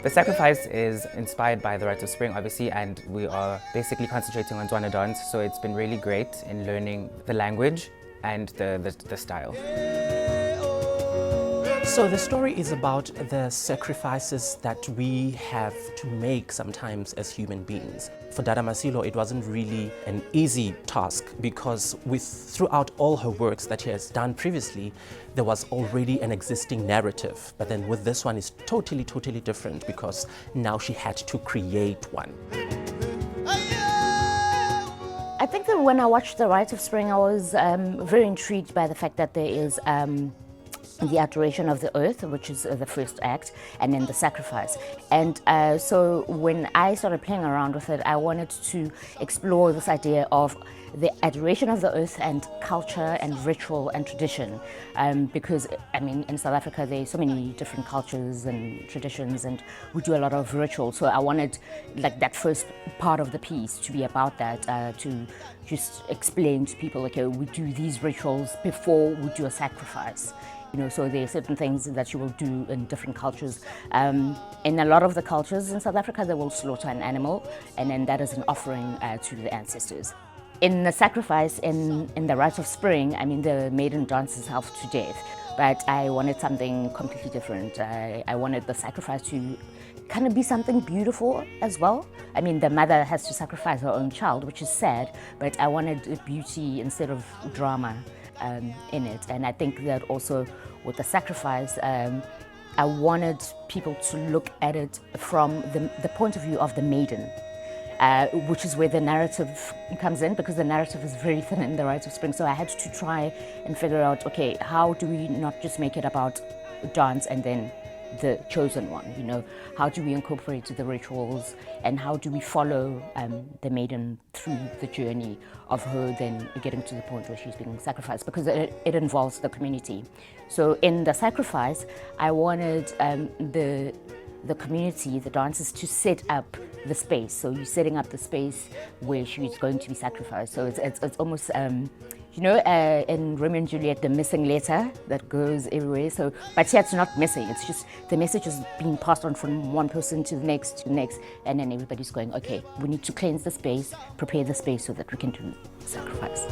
The sacrifice is inspired by the Rites of Spring, obviously, and we are basically concentrating on Tswana dance, so it's been really great in learning the language and the style. So the story is about the sacrifices that we have to make sometimes as human beings. For Dada Masilo, it wasn't really an easy task because throughout all her works that she has done previously, there was already an existing narrative. But then with this one, it's totally different because now she had to create one. I think that when I watched The Rites of Spring, I was very intrigued by the fact that there is the adoration of the earth, which is the first act, and then the sacrifice. And so when I started playing around with it, I wanted to explore this idea of the adoration of the earth and culture and ritual and tradition. Because, I mean, in South Africa, there's so many different cultures and traditions, and we do a lot of rituals. So I wanted, like, that first part of the piece to be about that, to just explain to people, okay, we do these rituals before we do a sacrifice. You know, so there are certain things that you will do in different cultures. In a lot of the cultures in South Africa, they will slaughter an animal, and then that is an offering to the ancestors. In the sacrifice, in the Rites of Spring, I mean, the maiden dances herself to death, but I wanted something completely different. I wanted the sacrifice to kind of be something beautiful as well. I mean, the mother has to sacrifice her own child, which is sad, but I wanted beauty instead of drama in it. And I think that also with the sacrifice, I wanted people to look at it from the point of view of the maiden, which is where the narrative comes in, because the narrative is very thin in the Rites of Spring. So I had to try and figure out, okay, how do we not just make it about dance and then the chosen one, you know? How do we incorporate the rituals, and how do we follow the maiden through the journey of her then getting to the point where she's being sacrificed, because it involves the community. So in the sacrifice, I wanted the community, the dancers, to set up the space. So you're setting up the space where she's going to be sacrificed. So it's almost, you know, in Romeo and Juliet, the missing letter that goes everywhere. So, but here it's not missing. It's just the message is being passed on from one person to the next, and then everybody's going, okay, we need to cleanse the space, prepare the space so that we can do sacrifice.